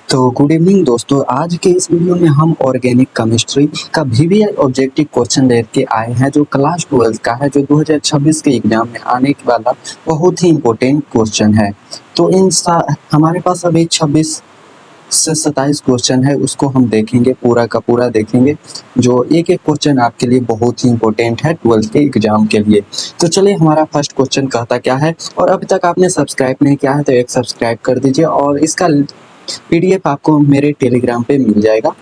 तो good evening दोस्तों, आज के इस वीडियो में हम ऑर्गेनिक केमिस्ट्री का वीवीआई ऑब्जेक्टिव क्वेश्चन लेके आए हैं जो क्लास 12 का है, जो 2026 के एग्जाम में आने वाला बहुत ही इम्पोर्टेंट क्वेश्चन है। तो हमारे पास अभी 26 से 27 क्वेश्चन है, उसको हम देखेंगे, पूरा का पूरा देखेंगे। जो एक एक क्वेश्चन आपके लिए बहुत ही इम्पोर्टेंट है 12th के एग्जाम के लिए। तो चलिए, हमारा फर्स्ट क्वेश्चन कहता क्या है, और अभी तक आपने सब्सक्राइब नहीं किया है तो एक सब्सक्राइब कर दीजिए, और इसका पीडीएफ आपको मेरे टेलीग्राम पे मिल जाएगा,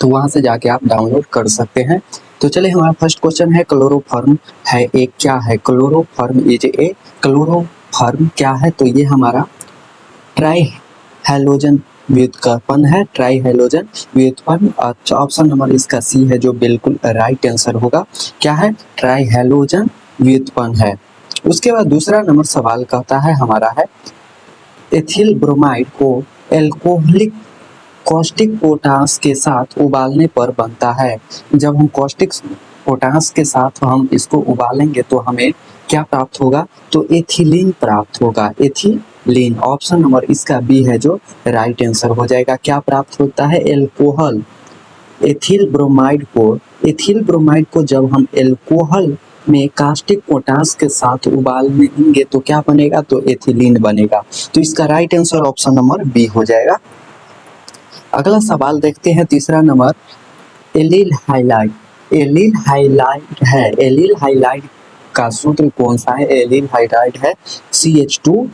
तो वहां से जाके आप डाउनलोड कर सकते हैं। तो चलिए, हमारा फर्स्ट क्वेश्चन है, क्लोरोफॉर्म है एक, क्या है क्लोरोफॉर्म इज ए, क्लोरोफॉर्म क्या है, तो ये हमारा ट्राई हैलोजन व्युत्पन्न है, ट्राई हैलोजन व्युत्पन्न। अच्छा, ऑप्शन नंबर इसका सी है जो बिल्कुल राइट आंसर होगा। क्या है? ट्राई हैलोजन व्युत्पन्न है। उसके बाद दूसरा नंबर सवाल कहता है हमारा है, एथिल ब्रोमाइड को एल्कोहलिक कॉस्टिक पोटास के साथ उबालने पर बनता है। जब हम कॉस्टिक पोटास के साथ हम इसको उबालेंगे तो हमें क्या प्राप्त होगा? तो एथिलीन प्राप्त होगा, एथिलीन। ऑप्शन नंबर इसका बी है जो राइट आंसर हो जाएगा। क्या प्राप्त होता है? एल्कोहल। एथिल ब्रोमाइड को जब हम एल्कोहल में कास्टिक पोटास के साथ उबालेंगे तो क्या बनेगा? तो एथिलीन बनेगा। तो इसका right answer option number B हो जाएगा। अगला सवाल देखते हैं, तीसरा नंबर, एलील हाइलाइट है। एलील हाइलाइट का सूत्र कौन सा है? एलील हाइलाइट है CH2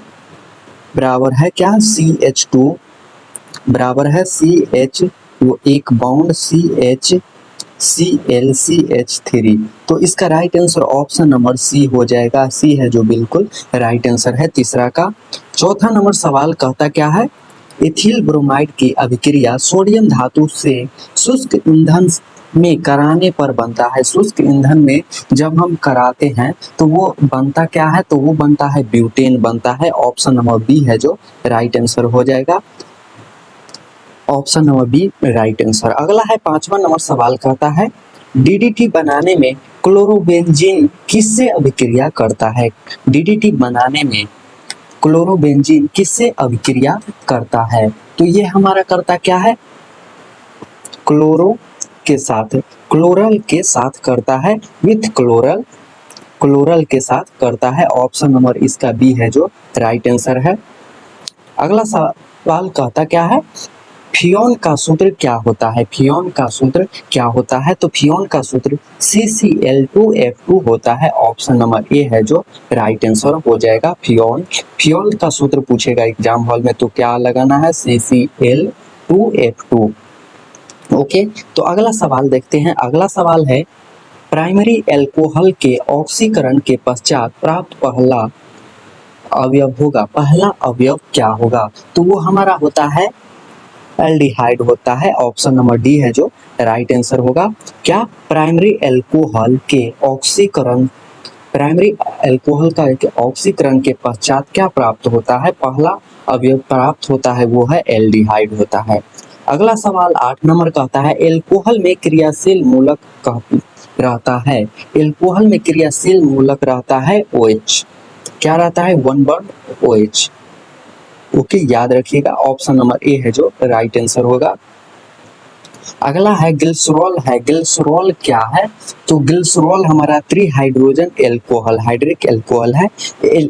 बराबर है क्या? CH2 बराबर है CH, वो एक बॉन्ड CH3। तो इसका right answer option number C हो जाएगा। सी है जो बिल्कुल राइट आंसर है तीसरा का। चौथा नंबर सवाल कहता क्या है, एथिल ब्रोमाइड की अभिक्रिया सोडियम धातु से शुष्क ईंधन में कराने पर बनता है। शुष्क ईंधन में जब हम कराते हैं तो वो बनता क्या है? तो वो बनता है ब्यूटेन बनता है। ऑप्शन नंबर बी है जो राइट आंसर हो जाएगा। Option number B right answer. अगला है पांचवा नंबर सवाल कहता है, डीडीटी बनाने में क्लोरोबेंजीन किससे अभिक्रिया करता है? डीडीटी बनाने में क्लोरोबेंजीन किससे अभिक्रिया करता है? तो ये हमारा करता क्या है? क्लोरल के साथ करता है, विथ क्लोरल के साथ करता है। ऑप्शन नंबर इसका बी है जो राइट आंसर है। अगला सवाल कहता क्या है, फियोन का सूत्र क्या होता है? फियोन का सूत्र क्या होता है? तो फियोन का सूत्र CCl2F2 होता है। ऑप्शन नंबर ए है जो राइट आंसर हो जाएगा। फियोन का सूत्र पूछेगा एग्जाम हॉल में तो क्या लगाना है? CCl2F2। ओके, तो अगला सवाल देखते हैं। अगला सवाल है, प्राइमरी एल्कोहल के ऑक्सीकरण के पश्चात प्राप्त पहला अवयव क्या होगा? तो वो हमारा होता है एल्डिहाइड होता है। ऑप्शन नंबर डी है जो राइट आंसर होगा। क्या? प्राइमरी एल्कोहल का ऑक्सीकरण के पश्चात क्या प्राप्त होता है? पहला अवयव प्राप्त होता है, वो है एल्डिहाइड होता है। अगला सवाल 8 नंबर कहता है, एल्कोहल में क्रियाशील मूलक रहता है। एल्कोहल में क्रियाशील मूलक रहता है OH। क्या रहता है? One bond OH। ओके, याद रखिएगा। ऑप्शन नंबर ए है जो राइट आंसर होगा। अगला है ग्लिसरॉल है। ग्लिसरॉल क्या है? तो ग्लिसरॉल हमारा त्रिहाइड्रोजन एल्कोहल, हाइड्रिक एल्कोहल है।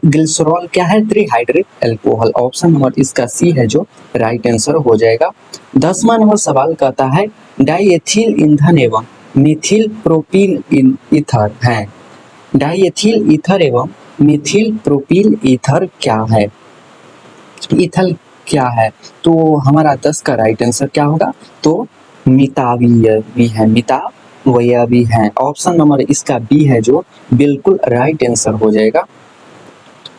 ग्लिसरॉल क्या है? त्रिहाइड्रिक एल्कोहल। ऑप्शन नंबर इसका सी है जो राइट आंसर हो जाएगा। 10वां नंबर सवाल कहता है, डाइएथिल ईंधन एवं मिथिल प्रोपिल ईथर है। डाइएथिल ईथर एवं मिथिल प्रोपिल ईथर क्या है? इथल क्या है? तो हमारा 10 का राइट आंसर क्या होगा? तो मितावियवी है। ऑप्शन नंबर इसका बी है जो बिल्कुल राइट आंसर हो जाएगा।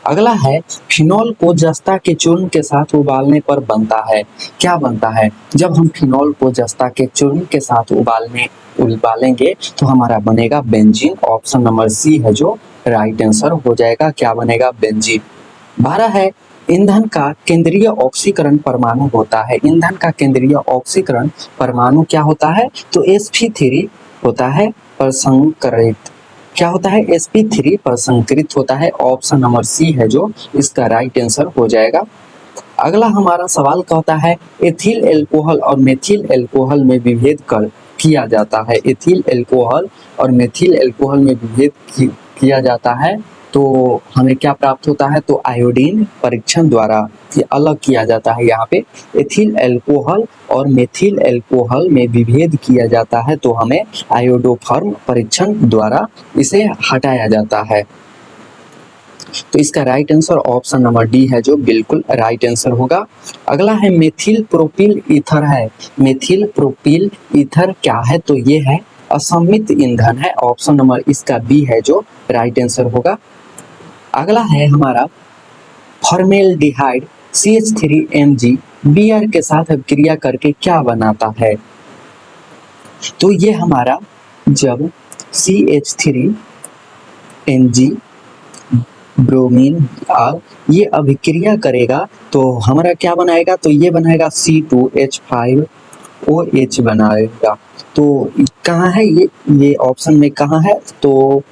अगला है, फिनॉल को जस्ता के चूर्ण के साथ उबालने पर बनता है। क्या बनता है? जब हम फिनॉल को जस्ता के चूर्ण के साथ उबालेंगे तो हमारा बनेगा बेंजीन। ऑप्शन नंबर सी है जो राइट आंसर हो जाएगा। क्या बनेगा? बेंजीन। 12 है, ईंधन का केंद्रीय ऑक्सीकरण परमाणु होता है। ईंधन का केंद्रीय ऑक्सीकरण परमाणु क्या होता है? तो sp3 होता है परसंकृत। क्या होता है? sp3 परसंकृत होता है। ऑप्शन नंबर सी है जो इसका राइट आंसर हो जाएगा। अगला हमारा सवाल कहता है एथिल एल्कोहल और मेथिल एल्कोहल में विभेद कर किया जाता है। एथिल एल्कोहल और मेथिल एल्कोहल में विभेद किया जाता है तो हमें क्या प्राप्त होता है, तो आयोडीन परीक्षण द्वारा ये अलग किया जाता है। यहाँ पे एथिल एल्कोहल और मेथिल एल्कोहल में विभेद किया जाता है तो हमें आयोडोफॉर्म परीक्षण द्वारा इसे हटाया जाता है। तो इसका right answer option number D है जो बिल्कुल राइट आंसर होगा। अगला है मेथिल प्रोपिल ईथर है। मेथिल प्रोपिल ईथर क्या है, तो ये है असमित ईंधन है। ऑप्शन नंबर इसका बी है जो राइट आंसर होगा। अगला है हमारा फॉर्मेल्डिहाइड CH3Mg Br के साथ अभिक्रिया करके क्या बनाता है, तो ये हमारा जब CH3Mg ब्रोमीन ये अभिक्रिया करेगा तो हमारा क्या बनाएगा, तो ये बनाएगा C2H5OH बनाएगा। तो कहाँ है ये ऑप्शन में कहाँ है, तो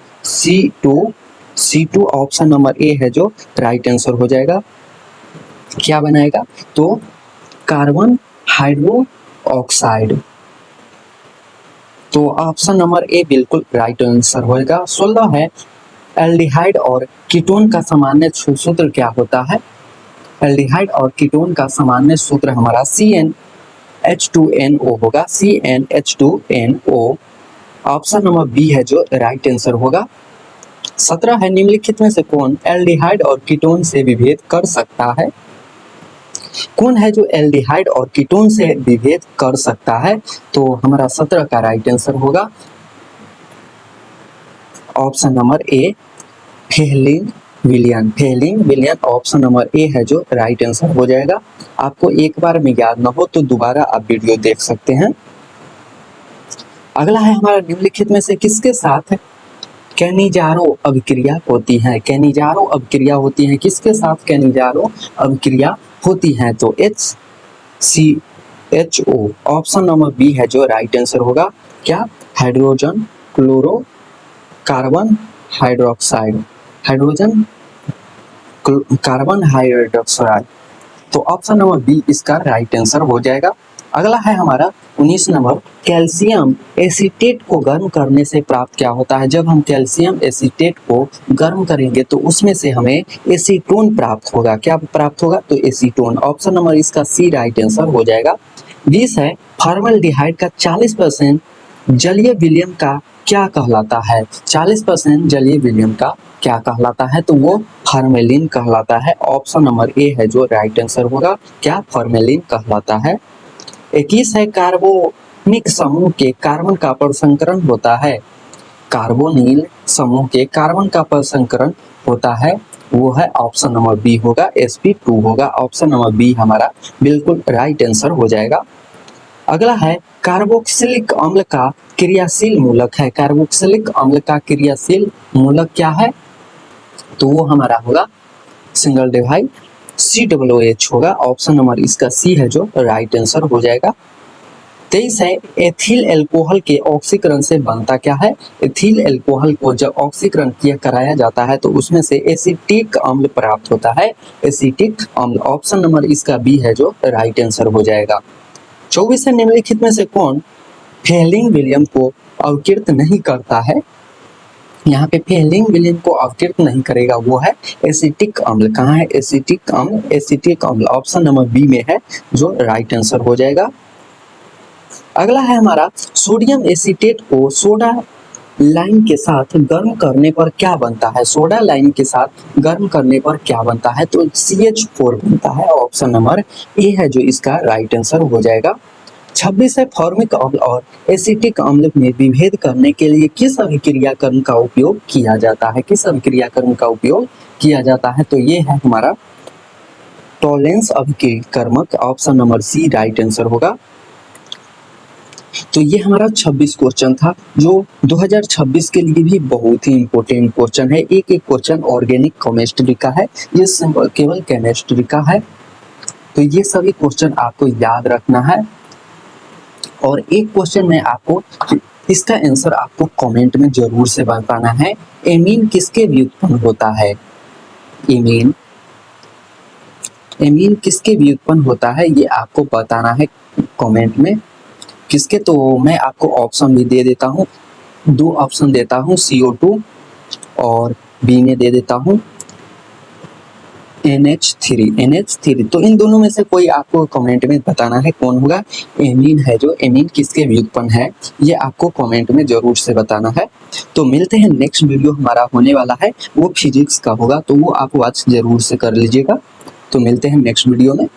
C2 ऑप्शन नंबर ए है जो राइट आंसर हो जाएगा। क्या बनाएगा, तो कार्बन हाइड्रो ऑक्साइड। तो ऑप्शन नंबर ए बिल्कुल राइट आंसर होगा। 16 है एल्डिहाइड और कीटोन का सामान्य सूत्र क्या होता है। एल्डिहाइड और कीटोन का सामान्य सूत्र हमारा CnH2NO होगा। CnH2NO ऑप्शन नंबर बी है जो राइट आंसर होगा। 17 है निम्नलिखित में से कौन एल्डिहाइड और कीटोन से विभेद कर सकता है। कौन है जो एल्डिहाइड और कीटोन से विभेद कर सकता है, तो हमारा 17 का राइट आंसर होगा ऑप्शन नंबर ए फेहलिंग विलियन। फेहलिंग विलियन ऑप्शन नंबर ए है जो राइट आंसर हो जाएगा। आपको एक बार में याद न हो तो दोबारा आप वीडियो देख सकते हैं। अगला है हमारा निम्नलिखित में से किसके साथ कैनिजारो अभिक्रिया होती है। कैनिजारो अभिक्रिया होती है किसके साथ कैनिजारो अभिक्रिया होती है, तो HCHO ऑप्शन नंबर बी है जो राइट आंसर होगा। क्या hydrogen chloro carbon hydroxide, hydrogen carbon hydroxide. तो ऑप्शन नंबर बी इसका राइट आंसर हो जाएगा। अगला है हमारा 19 नंबर कैल्शियम एसीटेट को गर्म करने से प्राप्त क्या होता है। जब हम कैल्शियम एसीटेट को गर्म करेंगे तो उसमें से हमें एसीटोन प्राप्त होगा। क्या प्राप्त होगा, तो एसीटोन। ऑप्शन नंबर इसका सी राइट आंसर हो जाएगा। 20 है फॉर्मल्डिहाइड का 40% जलीय विलयन का क्या कहलाता है। 40% जलीय विलयन का क्या कहलाता है, तो वो फॉर्मेलिन कहलाता है। ऑप्शन नंबर ए है जो राइट आंसर होगा। क्या फॉर्मेलिन कहलाता है। 21 है कार्बोनिक समूह के कार्बन का प्रसंकरण होता है। कार्बोनिल समूह के कार्बन का प्रसंकरण होता है, वो है ऑप्शन नंबर बी होगा, sp2 होगा। ऑप्शन नंबर बी हमारा बिल्कुल राइट आंसर हो जाएगा। अगला है कार्बोक्सिलिक अम्ल का क्रियाशील मूलक है। कार्बोक्सिलिक अम्ल का क्रियाशील मूलक क्या है, तो वो हमारा होगा सिंगल डिहाइड COOH होगा। ऑप्शन नंबर इसका सी है जो राइट आंसर हो जाएगा। 23 है एथिल एल्कोहल के ऑक्सीकरण से बनता क्या है। एथिल एल्कोहल को जब ऑक्सीकरण किया कराया जाता है तो उसमें से एसिटिक अम्ल प्राप्त होता है। एसिटिक अम्ल ऑप्शन नंबर इसका बी है जो राइट आंसर हो जाएगा। 24 है निम्नलिखित में से कौन फेहलिंग विलियम को अवकृत नहीं करता है। यहाँ पे फेहलिंग विलियम को अवकृत नहीं करेगा, वो है एसिटिक अम्ल। कहाँ है एसिटिक अम्ल, एसिटिक अम्ल ऑप्शन नंबर बी में है जो राइट आंसर हो जाएगा। अगला है हमारा सोडियम एसीटेट को सोडा लाइन के साथ गर्म करने पर क्या बनता है। सोडा लाइन के साथ गर्म करने पर क्या बनता है, तो CH4 बनता है। ऑप्शन नंबर ए है जो इसका राइट आंसर हो जाएगा। 26 है फॉर्मिक अम्ल और एसिटिक अम्ल में विभेद करने के लिए किस अभिक्रियाकरण का उपयोग किया जाता है। किस अभिक्रियाकरण का उपयोग किया जाता है, तो ये है हमारा टॉलेंस अभिक्रियाकर्मक। Option number C right answer होगा। तो ये हमारा 26 क्वेश्चन था जो 2026 के लिए भी बहुत ही इंपॉर्टेंट क्वेश्चन है। एक एक क्वेश्चन ऑर्गेनिक केमिस्ट्री का है, ये सिंपल केवल केमिस्ट्री का है। तो ये सभी क्वेश्चन आपको याद रखना है। और एक क्वेश्चन में आपको इसका आंसर आपको कमेंट में जरूर से बताना है। एमीन किसके व्युत्पन्न होता है। एमीन एमीन किसके व्युत्पन्न होता है ये आपको बताना है कमेंट में। किसके, तो मैं आपको ऑप्शन भी दे देता हूँ, 2 ऑप्शन देता हूँ, CO2 और बी में दे देता हूँ NH3। तो इन दोनों में से कोई आपको कमेंट में बताना है कौन होगा एमीन है, जो एमीन किसके व्युत्पन्न है ये आपको कमेंट में जरूर से बताना है। तो मिलते हैं, नेक्स्ट वीडियो हमारा होने वाला है वो फिजिक्स का होगा, तो वो आप वॉच जरूर से कर लीजिएगा। तो मिलते हैं नेक्स्ट वीडियो में।